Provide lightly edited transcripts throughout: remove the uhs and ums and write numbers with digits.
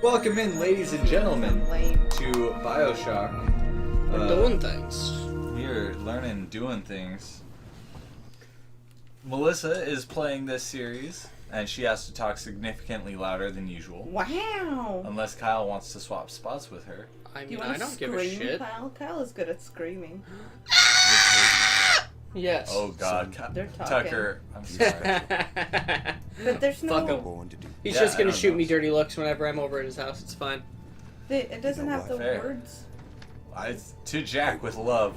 Welcome in, ladies and gentlemen, to Bioshock. We're doing things. We're learning, doing things. Melissa is playing this series, and she has to talk significantly louder than usual. Wow! Unless Kyle wants to swap spots with her. I Do you mean, want I to don't scream, give a shit. Kyle? Kyle is good at screaming. Yes. Oh God, They're talking. Tucker, I'm sorry. But there's no... Fuck him. He's Yeah, just I gonna don't shoot know. me dirty looks whenever I'm over at his house. It's fine. It doesn't have the Fair. words. To Jack with love.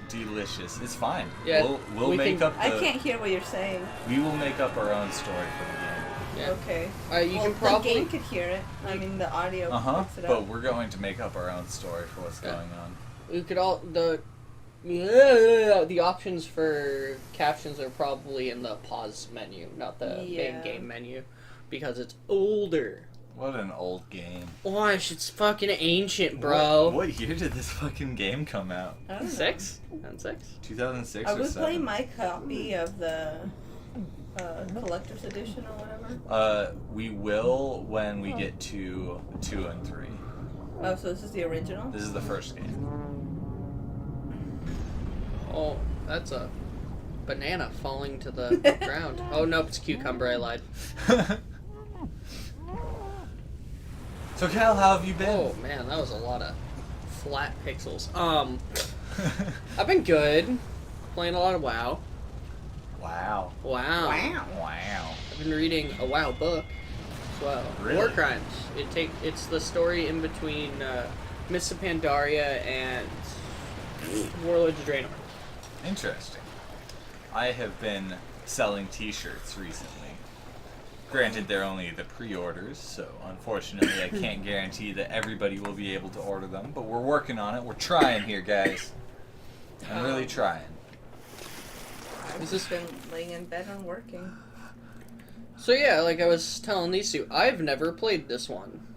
Delicious. It's fine. Yeah, we'll we make can- up the... I can't hear what you're saying. We will make up our own story for the game. Yeah. Okay. You Well, can probably. the game could hear it. I mean, the audio picks it But up. we're going to make up our own story for what's going on. We could all the options for captions are probably in the pause menu, not the main Yeah. game menu, because it's older. What an old game. Gosh, it's fucking ancient, bro. What year did this fucking game come out? I don't know. 6? And 6? 2006 I or would 7? play my copy of the collector's edition or whatever. We will when we get to 2 and 3. Oh, so this is the original? This is the first game. Oh, that's a banana falling to the ground. Oh, nope, it's cucumber. I lied. So Cal, how have you been? Oh man, that was a lot of flat pixels. I've been good. Playing a lot of WoW. Wow. Wow. Wow. I've been reading a WoW book as well. Really? War Crimes. It's the story in between Mists of Pandaria and Warlords of Draenor. Interesting. I have been selling t-shirts recently. Granted, they're only the pre-orders, so unfortunately I can't guarantee that everybody will be able to order them, but we're working on it. We're trying here, guys. I'm really trying. I've just been laying in bed and working. So yeah, like I was telling these two, I've never played this one.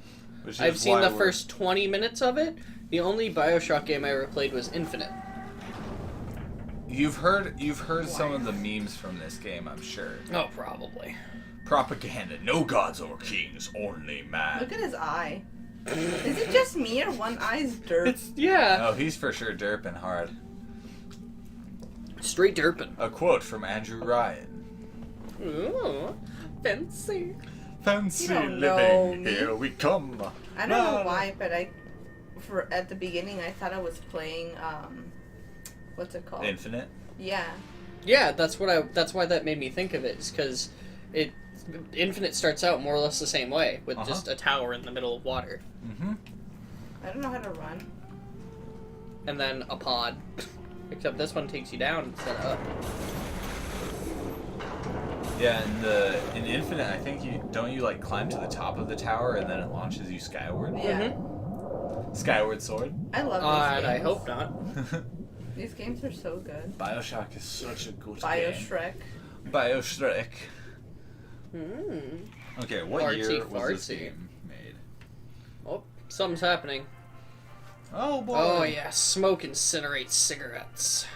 Which is I've seen why the we're- first 20 minutes of it. The only Bioshock game I ever played was Infinite. You've heard some of the memes from this game, I'm sure. Oh, probably. Propaganda, no gods or kings, only man. Look at his eye. Is it just me or one eye's dirt? Yeah. Oh, he's for sure derping hard. Straight derping. A quote from Andrew Ryan. Ooh, fancy. Fancy You don't know living, me. here we come. I don't know why, but at the beginning I thought I was playing what's it called? Infinite? Yeah. Yeah, that's why that made me think of it, is because Infinite starts out more or less the same way, with just a tower in the middle of water. Mm-hmm. I don't know how to run. And then a pod. Except this one takes you down instead of up. Yeah, in Infinite, I think you like climb to the top of the tower and then it launches you skyward. Yeah. Skyward sword. I love these games. I hope not. These games are so good. Bioshock is such a good game. Bioshock. Bioshock. Mm. Okay, what Fartsy, year was this fartsy. game made? Oh, something's happening. Oh boy. Oh yeah, smoke incinerates cigarettes.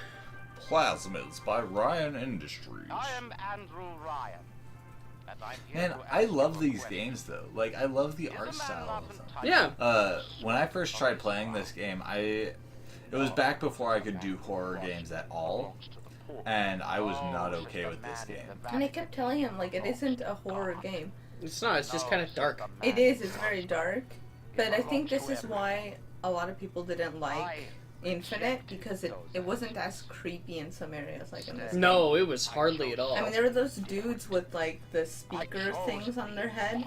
Plasmids by Ryan Industries. I am Andrew Ryan. And I'm here Man, to I answer love your these question. games though. Like, I love the Is a art man style not of them. entitled Yeah. When I first tried playing this game, it was back before I could do horror games at all, and I was not okay with this game. And I kept telling him, like, it isn't a horror game. It's not, it's just kind of dark. It is, it's very dark. But I think this is why a lot of people didn't like Infinite, because it wasn't as creepy in some areas like in this game. No, it was hardly at all. I mean, there were those dudes with, like, the speaker things on their head.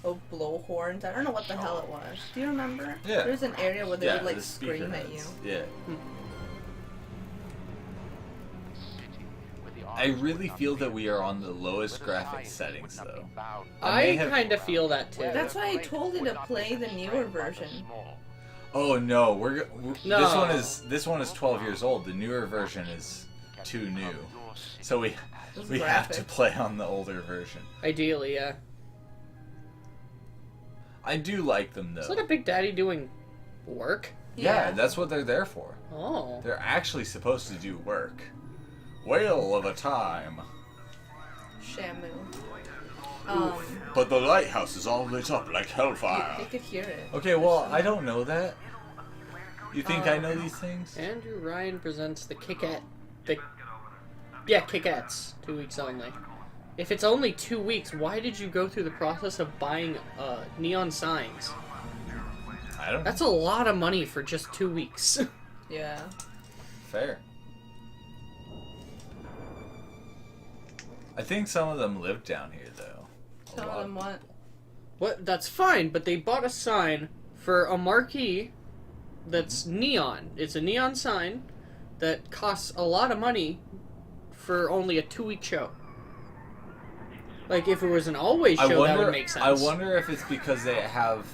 Oh, blowhorns. I don't know what the hell it was. Do you remember? Yeah. There's an area where they would, like, the speaker scream at you. heads. Yeah. I really feel that we are on the lowest graphic settings, though. I kind of feel that too. That's why I told you to play the newer version. Oh no, No. this one is 12 years old. The newer version is too new, so we Those have to graphics. play on the older version. Ideally, yeah. I do like them though. Is that a Big Daddy doing work? Yeah, that's what they're there for. Oh. They're actually supposed to do work. Whale of a time. Shamu. But the lighthouse is all lit up like They hellfire. could hear it. Okay, well, I don't know that. You think I know these things? Andrew Ryan presents the Kickettes. 2 weeks only. If it's only 2 weeks, why did you go through the process of buying neon signs? I don't That's a lot of money for just 2 weeks. Yeah. Fair. I think some of them live down here, though. Some of them what? What? That's fine, but they bought a sign for a marquee that's neon. It's a neon sign that costs a lot of money for only a 2-week show. Like, if it was an always show, that would make sense. I wonder if it's because they have,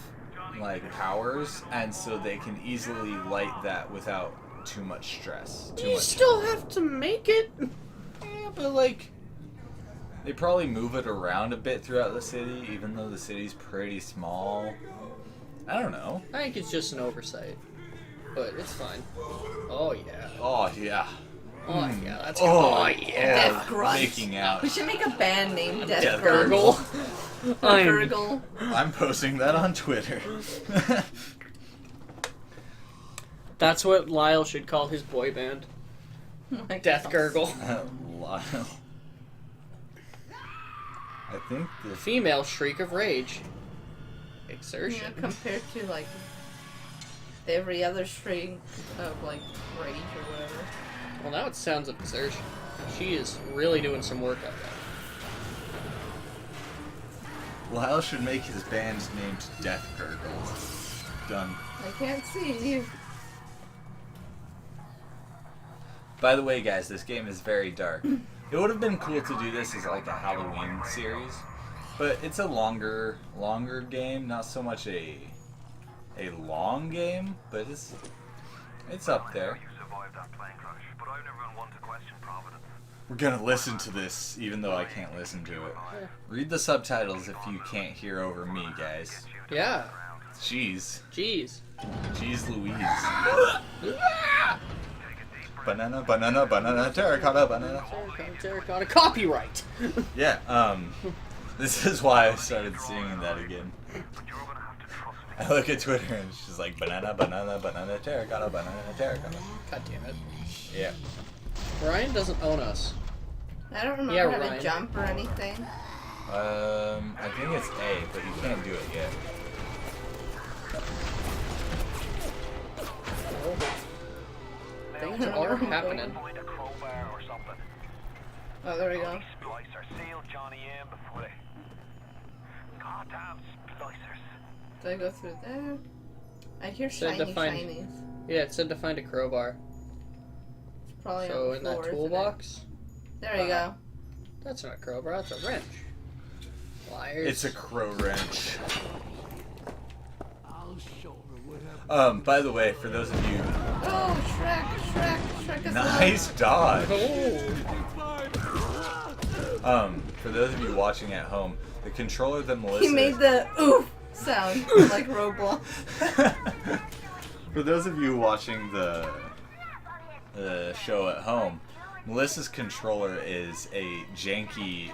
like, powers, and so they can easily light that without too much stress. You still have to make it. Yeah, but, like, they probably move it around a bit throughout the city, even though the city's pretty small. I don't know. I think it's just an oversight. But it's fine. Oh, yeah. Oh, yeah. Oh, yeah, that's Oh, good. Oh, yeah. Death Grunt. Making out. We should make a band named Death, Death Grunt. Gurgle. I'm- Gurgle. I'm posting that on Twitter. That's what Lyle should call his boy band. Oh my Death God. Gurgle. Lyle. I think the Female shriek of rage. Yeah, Exertion. compared to like every other string of like rage or whatever. Well, now it sounds of exertion. She is really doing some work out there. Lyle should make his band named Death Gurgle. Done. I can't see you. By the way, guys, this game is very dark. It would have been cool to do this as like a Halloween series, but it's a longer game, not so much a long game, but it's up there. We're gonna listen to this, even though I can't listen to it. Yeah. Read the subtitles if you can't hear over me, guys. Yeah. Jeez. Jeez. Jeez Louise. Banana, banana, banana, terracotta, banana. Terracotta copyright. Yeah, this is why I started singing that again. I look at Twitter and it's just like banana, banana, banana, terracotta, banana, terracotta. God damn it. Yeah. Ryan doesn't own us. I don't remember Yeah, how Ryan. to jump or anything. I think it's A, but you can't do it yet. Things are happening. Oh, there we go. Do I go through there? I hear Said to shiny find- shinies. Yeah, it said to find a crowbar. It's probably So on the in that floor, isn't it? toolbox, There you go. that's not a crowbar, that's a wrench. Liars. It's a crow wrench. By the way, for those of you, Oh, Shrek is nice dodge. Oh. For those of you watching at home, the controller that Melissa. He made the oof sound like Roblox. For those of you watching the show at home, Melissa's controller is a janky,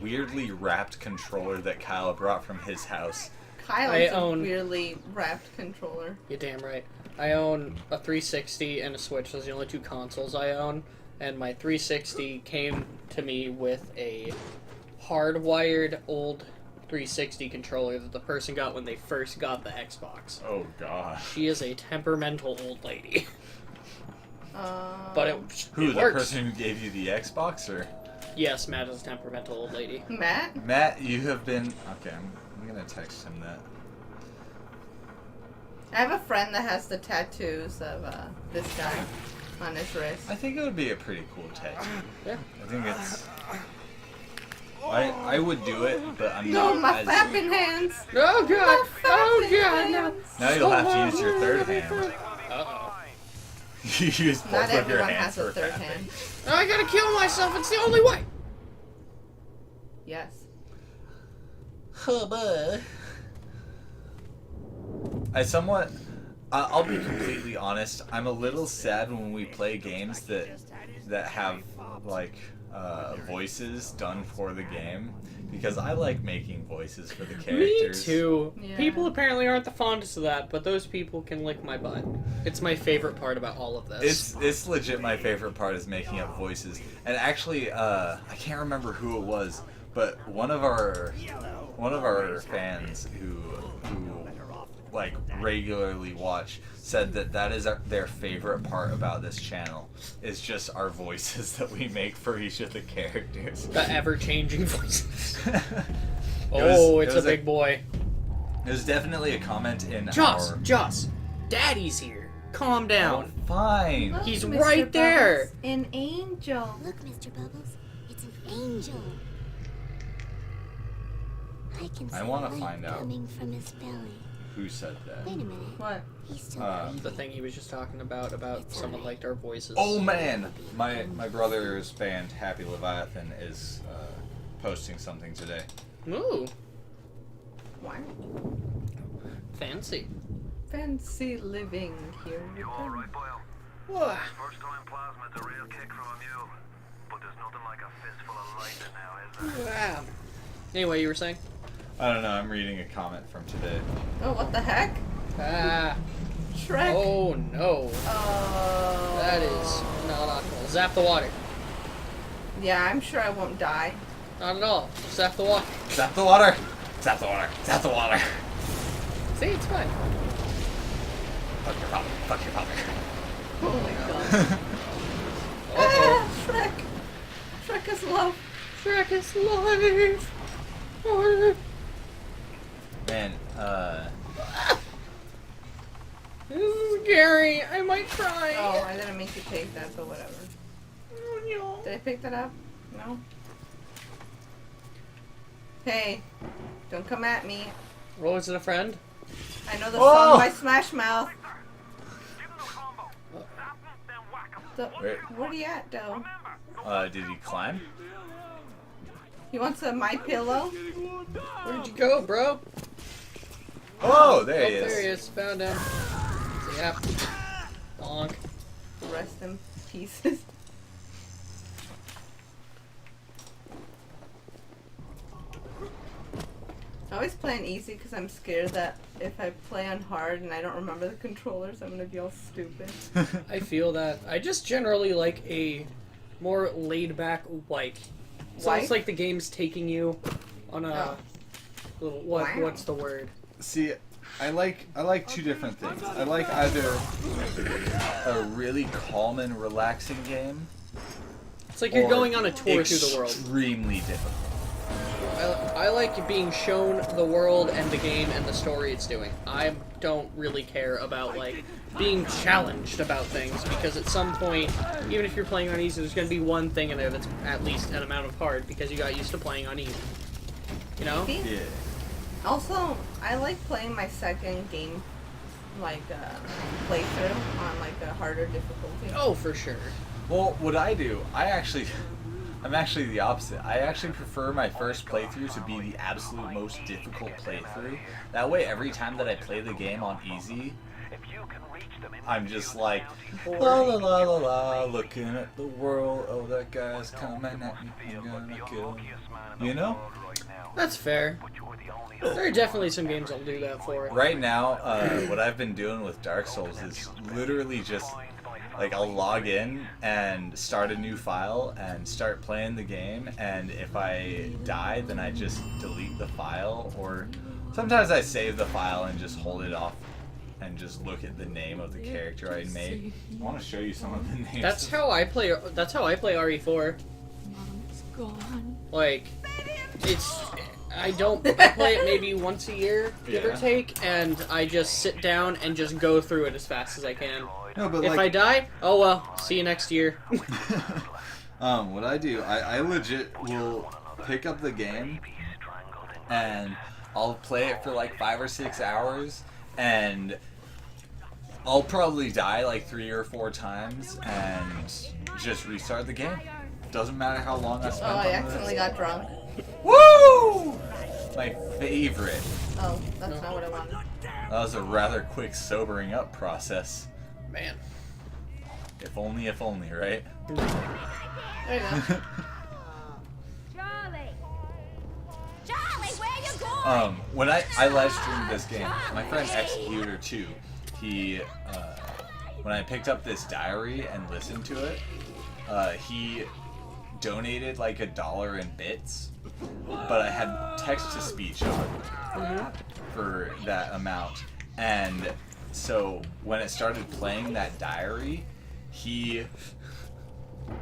weirdly wrapped controller that Kyle brought from his house. Kyle I is a own- weirdly wrapped controller. You're damn right. I own a 360 and a Switch. Those are the only two consoles I own. And my 360 came to me with a hardwired old 360 controller that the person got when they first got the Xbox. Oh gosh. She is a temperamental old lady. But it Who, it the works. person who gave you the Xbox, or? Yes, Matt is a temperamental old lady. Matt? Matt, you have been... Okay, I'm gonna text him that. I have a friend that has the tattoos of this guy on his wrist. I think it would be a pretty cool tattoo. Yeah. I think it's... I would do it, but I'm No, not my as... flapping hands! Oh god! Oh Flapping god! No. hands. Now you'll have to use your third hand. Uh-oh. You use both Not of your everyone hands has a for third tapping. hand. Oh, I gotta kill myself. It's the only way. Yes. I somewhat... I'll be completely honest. I'm a little sad when we play games that have, like, voices done for the game because I like making voices for the Me characters. too. Yeah. People apparently aren't the fondest of that, but those people can lick my butt. It's my favorite part about all of this. It's legit my favorite part is making up voices. And actually, I can't remember who it was, but one of our fans who like regularly watch said that is their favorite part about this channel is just our voices that we make for each of the characters. The ever-changing voices. It It's was a big boy. There's definitely a comment in Joss, Daddy's here. Calm Oh, down. fine. Look, He's Mr. right there. Bubbles, an angel. Look, Mr. Bubbles, it's an angel. I can I see wanna light find out. coming from his belly. Who said that? Wait a minute. What? He's still The The thing he was just talking about someone liked our voices. Oh man, my brother's band Happy Leviathan is posting something today. Ooh, Wow. fancy. Fancy living here. You alright, Boyle? Whoa. First time plasma's a real kick from you. But there's nothing like a fistful of lightning now, is there? Wow. Anyway, you were saying? I don't know. I'm reading a comment from today. Oh, what the heck? Ah. Shrek. Oh no. Oh. That is not optimal. Zap the water. Yeah, I'm sure I won't die. Not at all. Zap the water. Zap the water. Zap the water. Zap the water. See, it's fine. Fuck your father. Fuck your father. Oh my god. Ah, Shrek. Shrek is love. Shrek is life. Oh, Man, this is scary. I might cry. Oh, I didn't mean to take that, but whatever. Oh, no. Did I pick that up? No? Hey, don't come at me. Oh, is it a friend? I know the Oh! song by Smash Mouth. Give him the combo. Zap him, then whack him. The, where he at, though? did he climb? He wants a My Pillow? Where'd you go, bro? Oh, there he Oh, is. there he is. Found him. Yep. Bonk. Rest in pieces. I always play on easy because I'm scared that if I play on hard and I don't remember the controllers, I'm gonna be all stupid. I feel that. I just generally like a more laid back like. It's Like? almost like the game's taking you on a little Wow. what's the word? See, I like two different things. I like either a really calm and relaxing game, It's like you're or going on a tour through the world. Extremely difficult. I like being shown the world and the game and the story it's doing. I don't really care about like being challenged about things because at some point, even if you're playing on easy, there's going to be one thing in there that's at least an amount of hard because you got used to playing on easy. You know? See? Yeah. Also, I like playing my second game, like, playthrough on, like, a harder difficulty. Oh, for sure. Well, what I do, I'm actually the opposite. I actually prefer my first playthrough to be the absolute most difficult playthrough. That way, every time that I play the game on easy, If you can reach them in I'm just like, la la la la la, looking at the world. Oh, that guy's coming at me. I'm gonna kill him. You know? That's fair. There are definitely some games I'll do that for. Right now, what I've been doing with Dark Souls is literally just like I'll log in and start a new file and start playing the game, and if I die, then I just delete the file, or sometimes I save the file and just hold it off and just look at the name of the character I made. I want to show you some of the names. That's how I play. That's how I play RE4. Mom's gone. Like, I play it maybe once a year, give or Yeah. take, and I just sit down and just go through it as fast as I can. No, but If I die, oh well, see you next year. what I do, I legit will pick up the game and I'll play it for like 5 or 6 hours, and I'll probably die like 3 or 4 times and just restart the game. Doesn't matter how long I spent Oh, on I this. accidentally got drunk. Woo! My favorite. Oh, that's not what I wanted. That was a rather quick sobering up process. Man. If only, right? There you go. When I live streamed this game, my friend Executor 2, he when I picked up this diary and listened to it, he donated like $1 in bits, but I had text to speech on for that amount, and so when it started playing that diary, he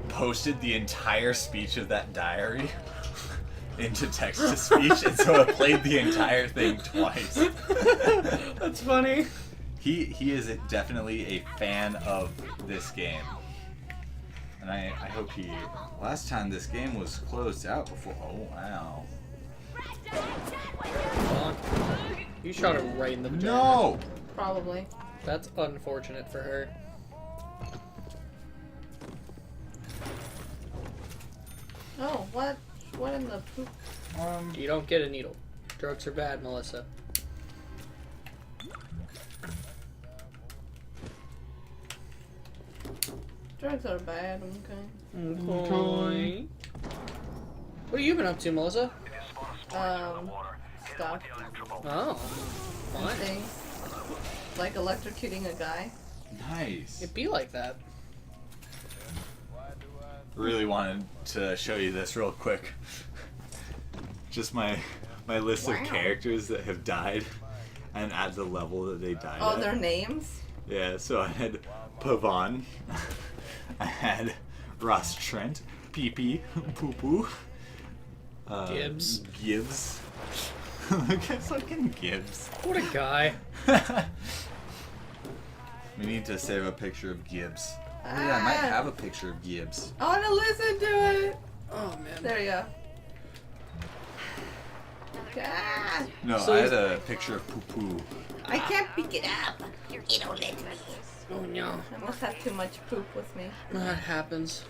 posted the entire speech of that diary into text to speech, and so it played the entire thing twice. That's funny. He is definitely a fan of this game. And I hope he... Last time this game was closed out before... Oh, wow. You shot her right in the vagina. No! Probably. That's unfortunate for her. Oh, what? What in the poop? You don't get a needle. Drugs are bad, Melissa. Drugs are bad, okay. Okay. What have you been up to, Melissa? Stuff. Oh, fine. Things. Like electrocuting a guy. Nice. It'd be like that. Really wanted to show you this real quick. Just my list of characters that have died and at the level that they died Oh, at. their names? Yeah, so I had Pavan, I had Ross Trent, Pee-Pee, Poo-Poo, Gibbs. Gibbs. Look at fucking Gibbs. What a guy. We need to save a picture of Gibbs. Oh, yeah, I might have a picture of Gibbs. I want to listen to it. Oh, man. There you go. Ah, No, So I is- had a picture of Poo-Poo. I can't pick it up. You don't let me. Oh, no. I must have too much poop with me. That happens.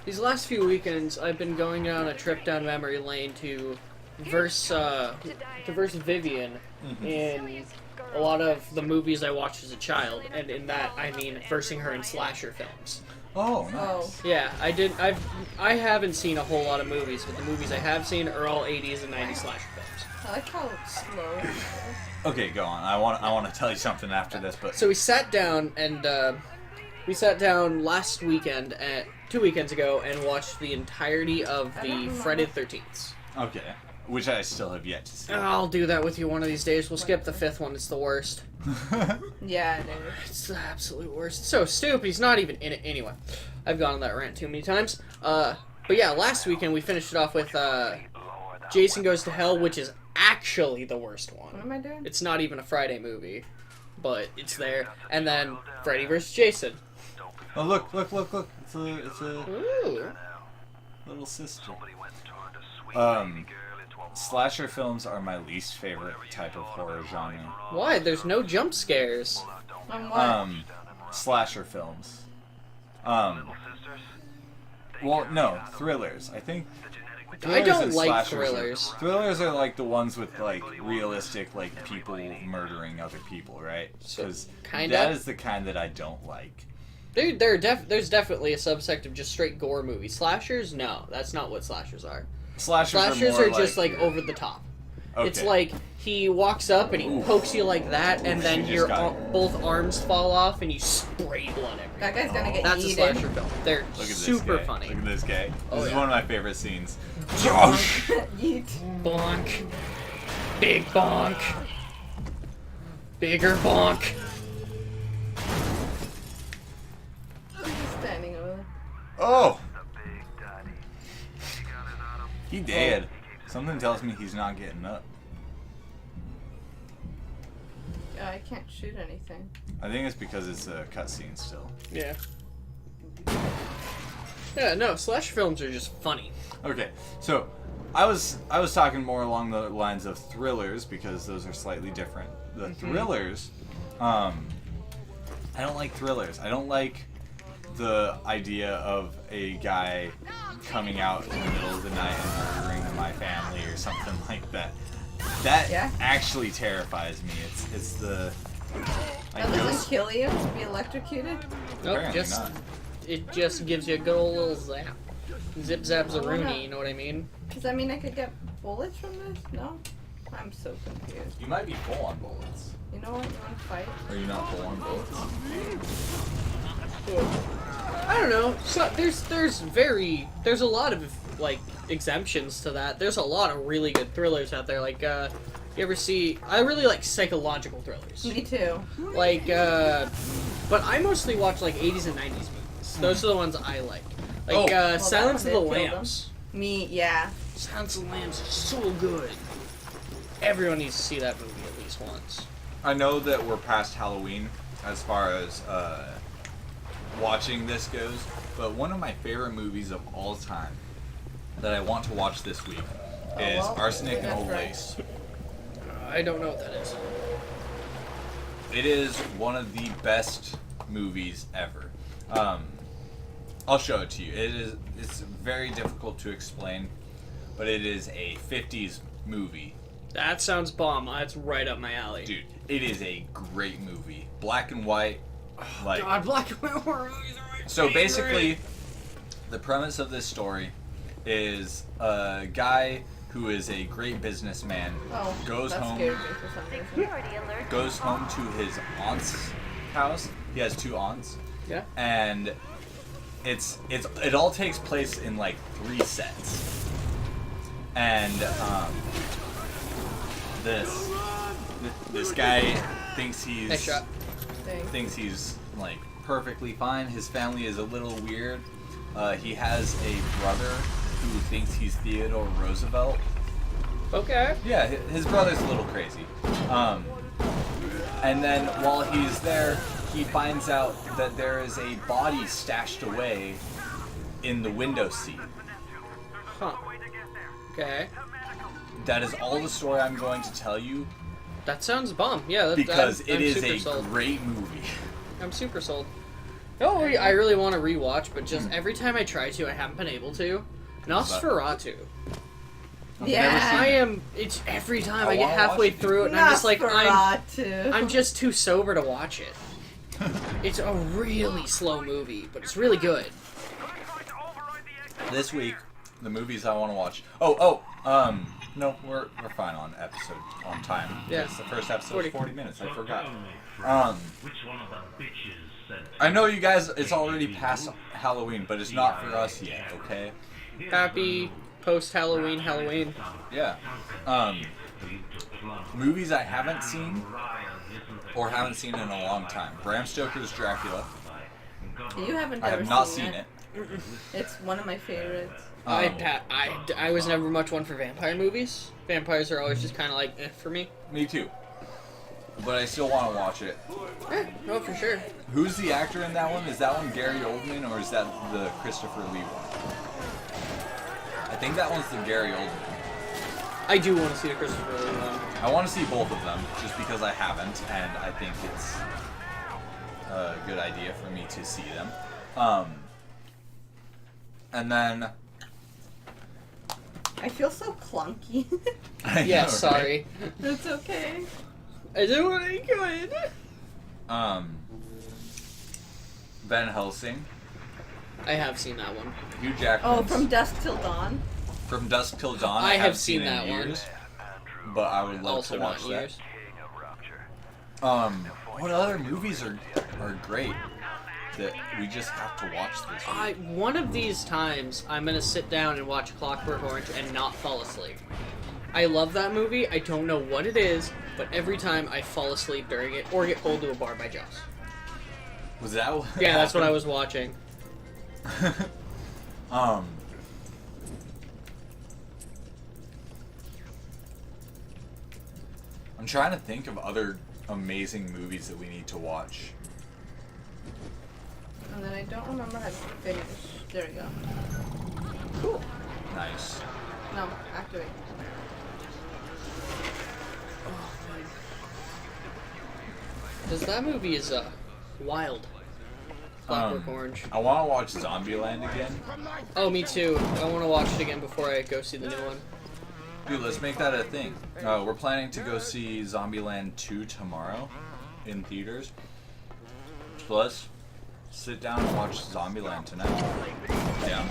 These last few weekends, I've been going on a trip down memory lane to verse Vivian in a lot of the movies I watched as a child, and in that I mean versing her in slasher films. Oh, nice. Oh. Yeah, I haven't seen a whole lot of movies, but the movies I have seen are all 80s and 90s slasher films. I like how slow it is. Okay, go on. I want to tell you something after this, but So we sat down last weekend, 2 weekends ago, and watched the entirety of the Friday the 13th. okay, which I still have yet to see. I'll do that with you one of these days. We'll skip the 5th one. It's the worst. Yeah, it is. It's the absolute worst. It's so stupid. He's not even in it anyway. I've gone on that rant too many times. But yeah, last weekend we finished it off with Jason Goes to Hell, which is actually the worst What one. am I doing? It's not even a Friday movie, but it's there. And then Freddy vs. Jason. Oh, look! It's a Ooh. little sister. Somebody went and turned a sweet baby girl into a Slasher films are my least favorite type of horror genre. Why? There's no jump scares. On what? Slasher films. sisters. Well, no, thrillers. I think I thrillers don't and like slashers thrillers. Thrillers are like the ones with like realistic like people murdering other people, right? So, Because kinda? that is the kind that I don't like. There's definitely a subsect of just straight gore movies. Slashers? No, that's not what slashers are. Slashers more are just like over the top. Okay. It's like he walks up and he Oof. pokes you like that, and then You just your got- both arms fall off and you spray blood everywhere. That guy's gonna get That's a eaten. slasher film. They're Look at this super guy. funny. Look at this guy. Oh, This is yeah. one of my favorite scenes. Josh! Yeet. Bonk. Big bonk. Bigger bonk. He's just standing over there. Oh! The big daddy. He got his Adam. He dead. Something tells me he's not getting up. Yeah, I can't shoot anything. I think it's because it's a cutscene still. Yeah. Yeah, no, slasher films are just funny. Okay, so I was talking more along the lines of thrillers because those are slightly different. The thrillers, I don't like thrillers. I don't like the idea of a guy coming out in the middle of the night and murdering my family or something like that. That Yeah? actually terrifies me. It's the like That doesn't ghost. kill you to be electrocuted? Nope, Apparently just not. it just gives you a good old little zap. Zip zap zaroony, you know what I mean? Does that mean I could get bullets from this? No? I'm so confused. You might be full on bullets. You know what? You want to fight? Are you not full on bullets? I don't know. So there's a lot of like exemptions to that. There's a lot of really good thrillers out there. Like you ever see? I really like psychological thrillers. Me too. Like but I mostly watch like 80s and 90s movies. Those are the ones I like. Like that Silence of one the did kill Lambs. Me, yeah. Silence of the Lambs is so good. Everyone needs to see that movie at least once. I know that we're past Halloween as far as watching this goes, but one of my favorite movies of all time that I want to watch this week is Arsenic and that's Old right. Lace. I don't know what that is. It is one of the best movies ever. I'll show it to you. It's very difficult to explain, but it is a 50s movie. That sounds bomb. That's right up my alley. Dude, it is a great movie. Black and white. Like, God, black and white horror movies are my so favorite. basically, the premise of this story is a guy who is a great businessman Oh, goes that home scared me for some reason. goes home to his aunt's house. He has 2 aunts, Yeah. and it all takes place in like 3 sets. And this guy thinks Nice shot. he's like perfectly fine. His family is a little weird. He has a brother who thinks he's Theodore Roosevelt. Okay. Yeah, his brother's a little crazy. And then while he's there, he finds out that there is a body stashed away in the window seat. Huh. Okay. That is all the story I'm going to tell you That sounds bomb. Yeah. because I'm it is super a sold. great movie. I'm super sold. No, I really want to rewatch, but just every time I try to, I haven't been able to. Nosferatu. Yeah. It's every time I I get wanna halfway watch it. through it, and I'm just like, Nosferatu. I'm just too sober to watch it. It's a really slow movie, but it's really good. This week, the movies I want to watch. No, we're fine on time. Yeah. Because the first episode 40. is 40 minutes. I forgot. Which one of the bitches said I know you guys. It's already past Halloween, but it's not for us yet. Okay. Happy post-Halloween Halloween. Yeah. Movies I haven't seen or haven't seen in a long time. Bram Stoker's Dracula. You haven't I ever have not seen it. It's one of my favorites. I was never much one for vampire movies. Vampires are always just kind of like for me. Me too. But I still want to watch it. No, for sure. Who's the actor in that one? Is that one Gary Oldman or is that the Christopher Lee one? I think that one's the Gary Oldman. I do want to see the Christopher Lee one. I want to see both of them just because I haven't, and I think it's a good idea for me to see them. And then I feel so clunky. I Yeah, know, right? sorry. It's okay. I do what I could. Van Helsing, I have seen that one. Hugh Jackman. Oh, From Dusk Till Dawn. From Dusk Till Dawn. I have haven't seen it that in one. years, but I would love Also to watch not that. years. King of Rapture? What other movies are great that we just have to watch this week? One of these times, I'm gonna sit down and watch Clockwork Orange and not fall asleep. I love that movie. I don't know what it is, but every time I fall asleep during it or get pulled to a bar by Joss. Was that what Yeah, that's what I happened? was watching. I'm trying to think of other amazing movies that we need to watch. And then I don't remember how to finish. There we go. Cool. Nice. No, activate. Because that movie is wild. Clockwork Um, Orange. I want to watch Zombieland again. Oh, me too. I want to watch it again before I go see the new one. Dude, let's make that a thing. We're planning to go see Zombieland 2 tomorrow in theaters. So let's sit down and watch Zombieland tonight. Yeah.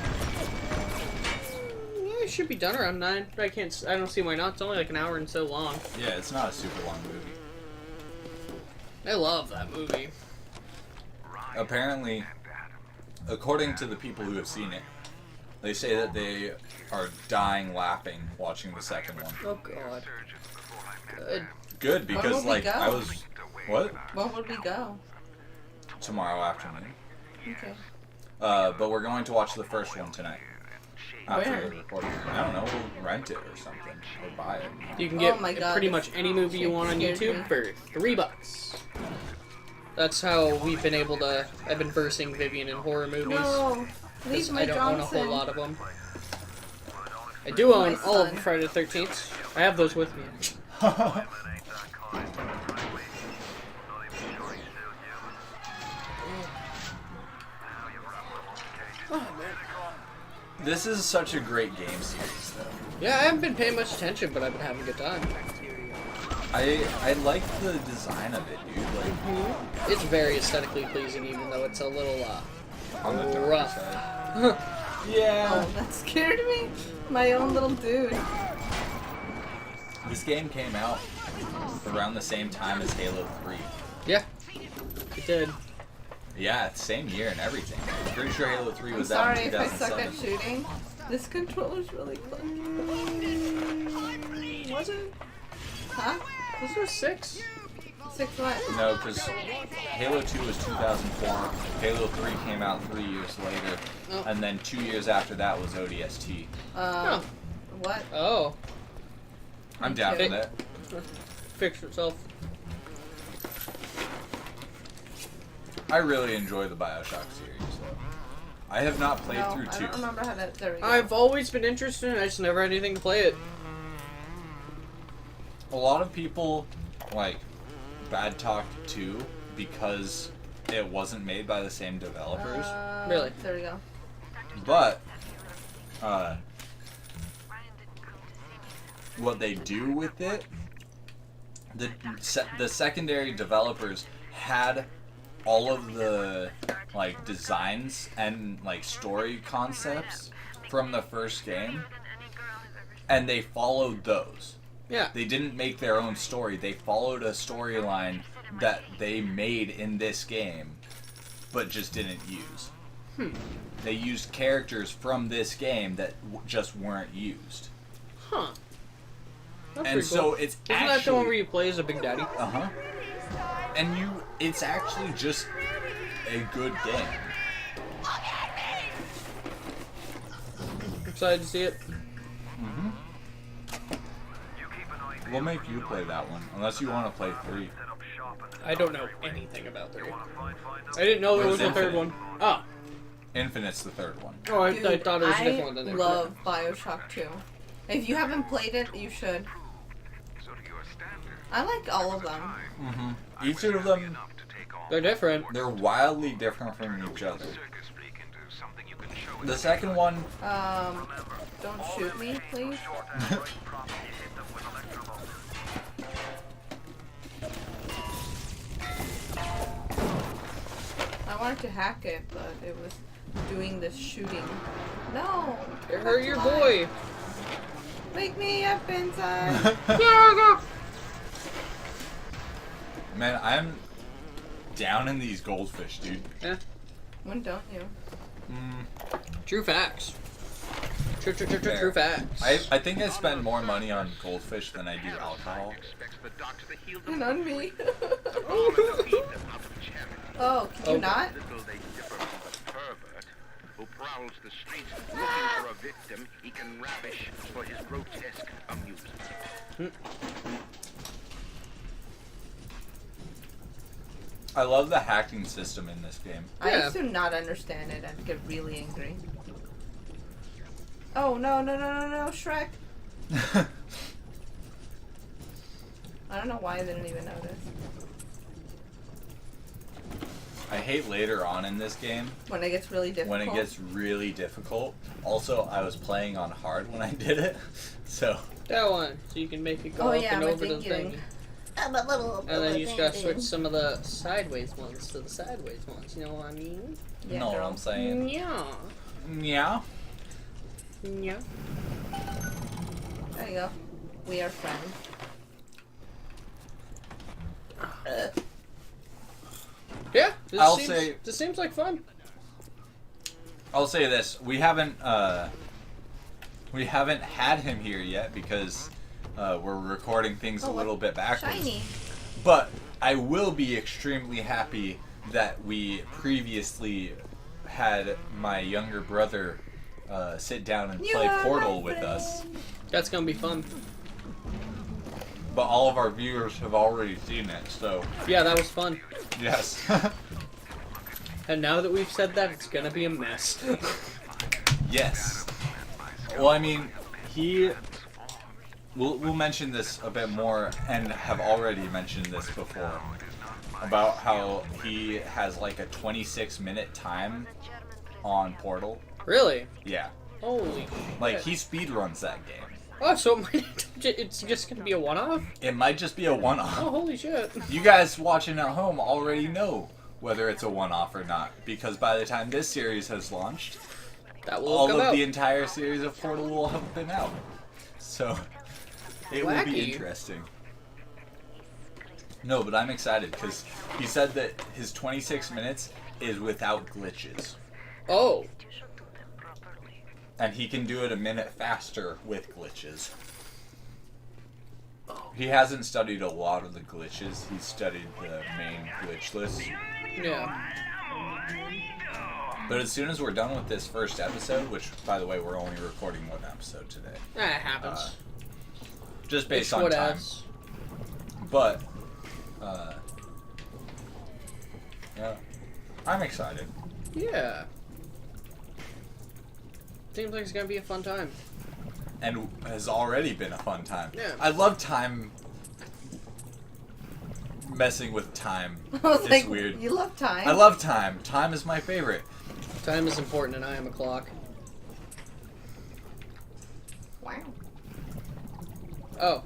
Yeah, it should be done around 9. But I don't see why not. It's only like an hour and so long. Yeah, it's not a super long movie. I love that movie. Apparently, according to the people who have seen it, they say that they are dying laughing watching the second one. Oh god. Good. Good, because would we like go? I was what? When would we go? Tomorrow afternoon. Okay. But we're going to watch the first one tonight. After Where? the recording. I don't know, we'll rent it or something. Or buy it. You can Oh get my God, pretty this much any movie you shit want on scared YouTube me. for $3. That's how we've been able to. I've been versing Vivian in horror movies. No, leave 'Cause my I don't own a Johnson. whole lot of them. I do own My all of son. Friday the 13th. I have those with me. This is such a great game series, though. Yeah, I haven't been paying much attention, but I've been having a good time. I like the design of it, dude. Like It's very aesthetically pleasing, even though it's a little on the dark rough. side. Yeah. Oh, that scared me. My own little dude. This game came out around the same time as Halo 3. Yeah, it did. Yeah, same year and everything. I'm pretty sure Halo 3 I'm was out sorry in if I suck at 2007. shooting. This controller's really close. Was it? Huh? Was there 6? 6 what? No, because Halo 2 was 2004. Halo 3 came out 3 years later. Oh. And then 2 years after that was ODST. Oh. What? Oh. I'm down for too. that. Fix yourself. I really enjoy the Bioshock series, though. I have not played No, through I 2. don't remember how to. There we go. I've always been interested, I just never had anything to play it. A lot of people, like, bad talk 2 because it wasn't made by the same developers. Really? There we go. But, what they do with it, the secondary developers had all of the, like, designs and, like, story concepts from the first game, and they followed those. Yeah. They didn't make their own story. They followed a storyline that they made in this game, but just didn't use. They used characters from this game that just weren't used. Huh. That's And pretty so cool. it's Isn't that the one where you play as a Big Daddy? Uh-huh. And it's actually just a good game. Excited to see it. Mm-hmm. We'll make you play that one, unless you want to play 3. I don't know anything about 3. I didn't know there was Where's a third Infinite? one. Oh. Infinite's the third one. Oh, I Dude, thought it was a different one I than love Bioshock 2. If you haven't played it, you should. I like all of them. Mm-hmm. Each of them, They're different. they're wildly different from each other. The second one, Don't shoot me, please. I wanted to hack it, but it was doing this shooting. No! It hurt your boy. Wake me up inside! man, I'm down in these goldfish, dude. Yeah. When don't you? True facts. True Fair. facts. I think I spend more money on goldfish than I do alcohol. And on me. Oh, can you not? Who prowls the streets looking for a victim he can ravish for his grotesque amusement. I love the hacking system in this game. I Yeah. used to not understand it. I'd get really angry. Oh, no, Shrek. I don't know why I didn't even notice. I hate later on in this game When it gets really difficult. when it gets really difficult. Also, I was playing on hard when I did it, so That one. So you can make it go Oh, up yeah, and my over the thinking. thing. I'm a little. And then you just gotta switch some of the sideways ones to the sideways ones. You know what I mean? Yeah, know what girl. I'm saying. Yeah. Yeah. Yeah. There you go. We are friends. Yeah. I'll This seems like fun. I'll say this: we haven't had him here yet because we're recording things a little bit backwards. Shiny. But I will be extremely happy that we previously had my younger brother sit down and play Portal with us. That's gonna be fun. But all of our viewers have already seen it, so Yeah, that was fun. yes. And now that we've said that, it's gonna be a mess. Yes. Well, I mean, we'll mention this a bit more, and have already mentioned this before, about how he has like a 26-minute time on Portal. Really? Yeah. Holy Like, shit. he speedruns that game. Oh, so it's just gonna be a one-off? It might just be a one-off. Oh, holy shit. You guys watching at home already know whether it's a one-off or not, because by the time this series has launched, That will all come of out. the entire series of Portal will have been out. So, it will be Wacky. interesting. No, but I'm excited, because he said that his 26 minutes is without glitches. Oh. And he can do it a minute faster with glitches. He hasn't studied a lot of the glitches. He's studied the main glitch list. Yeah. But as soon as we're done with this first episode, which, by the way, we're only recording one episode today, That happens. just based It's on what time. else. But, yeah, I'm excited. Yeah. Seems like it's gonna be a fun time. And has already been a fun time. Yeah. I love time. Messing with time I was is like, weird. you love time. I love time. Time is my favorite. Time is important and I am a clock. Wow. Oh.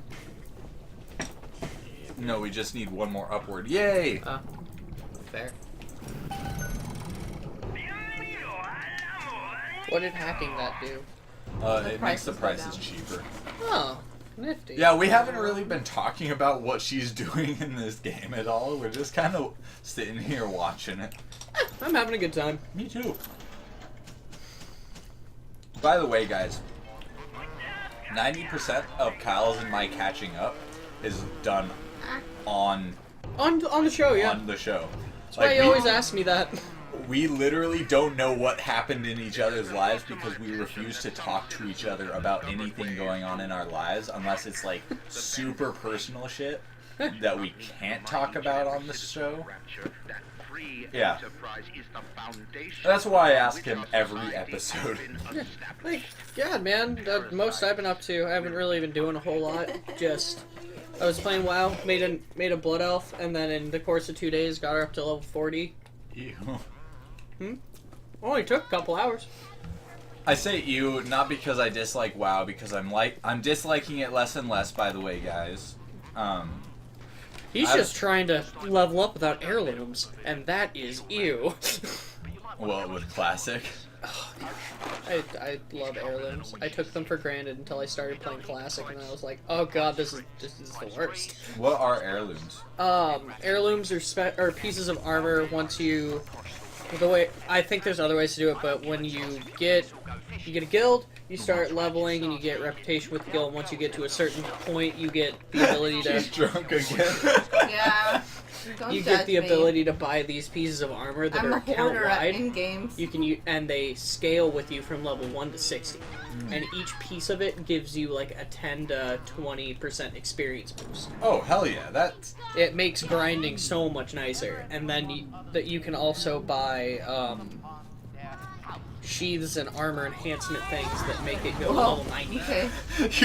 No, we just need one more upward. Yay! Fair. What did hacking that do? It makes the prices go prices down. cheaper. Oh, nifty. Yeah, we haven't really been talking about what she's doing in this game at all. We're just kind of sitting here watching it. I'm having a good time. Me too. By the way, guys, 90% of Kyle's and my catching up is done on On the show, yeah. on the show. That's why you always ask me that. We literally don't know what happened in each other's lives because we refuse to talk to each other about anything going on in our lives unless it's like super personal shit that we can't talk about on the show. Yeah. That's why I ask him every episode. Like, yeah, man. The most I've been up to, I haven't really been doing a whole lot. Just, I was playing WoW, made a blood elf, and then in the course of 2 days, got her up to level 40. Ew. Only took a couple hours. I say ew, not because I dislike WoW, because I'm disliking it less and less, by the way, guys. He's I- just trying to level up without heirlooms, and that is ew. Well, with Classic. I love heirlooms. I took them for granted until I started playing Classic, and I was like, oh god, this is the worst. What are heirlooms? Heirlooms are pieces of armor once you... The way I think there's other ways to do it, but when you get a guild, you start leveling and you get reputation with the guild. And once you get to a certain point, you get the ability to She's drunk again. Yeah. Don't you judge get the me. ability to buy these pieces of armor that I'm are a hoarder at account-wide. in games. You can and they scale with you from level 1 to 60, and each piece of it gives you like a 10 to 20% experience boost. Oh, hell yeah, that's... It makes grinding so much nicer, and then you can also buy sheaths and armor enhancement things that make it go to level 90. Okay.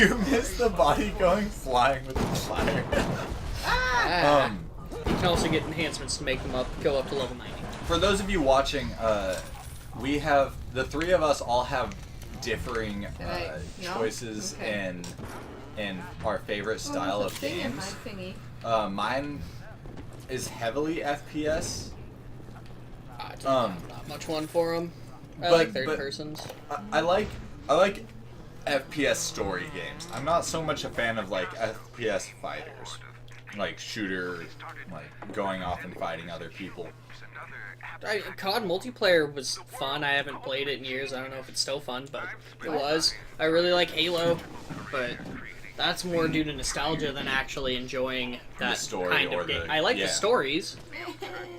You missed the body going flying with the fire. Ah. You can also get enhancements to make them go up to level 90. For those of you watching, we have... The three of us all have differing No? choices Okay. in our favorite style there's a of thing in games. my thingy. Mine is heavily FPS. Not much one for them. I But- like third but- persons. I like FPS story games. I'm not so much a fan of like FPS fighters, like shooter, like going off and fighting other people. COD multiplayer was fun. I haven't played it in years. I don't know if it's still fun, but it was. I really like Halo, but that's more due to nostalgia than actually enjoying that story kind or of game. the- I like yeah. the stories,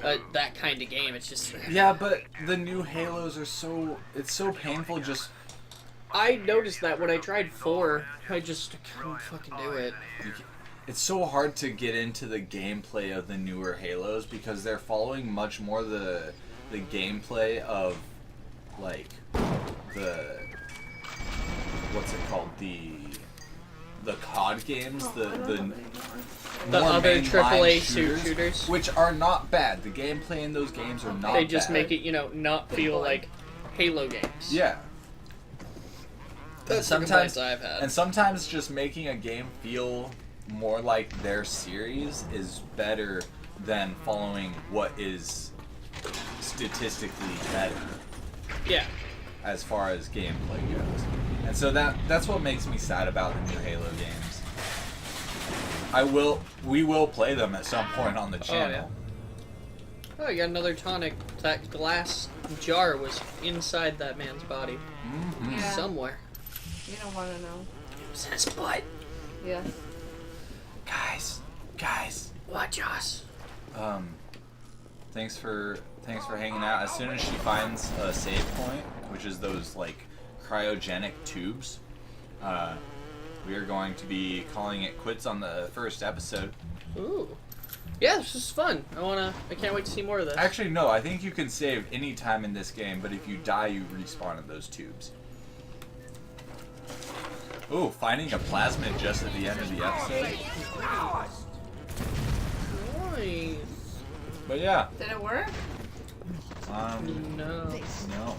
but that kind of game, it's just... Yeah, but the new Halos are it's so painful just... I noticed that when I tried 4, I just couldn't fucking do it. It's so hard to get into the gameplay of the newer Halos because they're following much more the gameplay of like the what's it called, the COD games, the The more other mainline AAA shooters. which are not bad. The gameplay in those games are not They just bad. make it, not feel like Halo games. Yeah. That's the complaints I've had. And sometimes just making a game feel more like their series is better than following what is statistically better Yeah. as far as gameplay goes. And so that's what makes me sad about the new Halo games. We will play them at some point on the channel. Oh, you got another tonic. That glass jar was inside that man's body. Mm-hmm. Yeah. Somewhere. You don't want to know. It was his butt. Yes. Guys. Watch us. Thanks for hanging out. As soon as she finds a save point, which is those like cryogenic tubes, we are going to be calling it quits on the first episode. Ooh. Yeah, this is fun. I can't wait to see more of this. Actually, no, I think you can save any time in this game, but if you die, you respawn in those tubes. Ooh, finding a plasmid just at the end of the episode. Nice. But yeah, Did it work? No. no.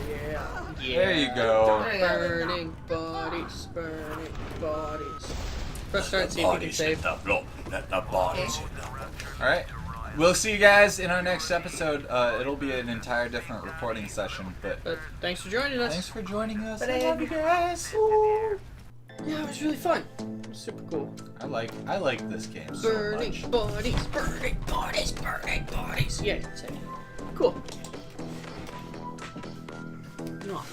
Yeah. There you go. There you go. Burning bodies, burning bodies. Press start, see if you can save. Let the bodies hit the road. Alright. We'll see you guys in our next episode. It'll be an entire different recording session, but But thanks for joining us. thanks for joining us. But I love you guys. Yeah, it was really fun. It was super cool. I like this game so Burning much. bodies, burning bodies, burning bodies. Yeah, you can say it. Cool. Aw,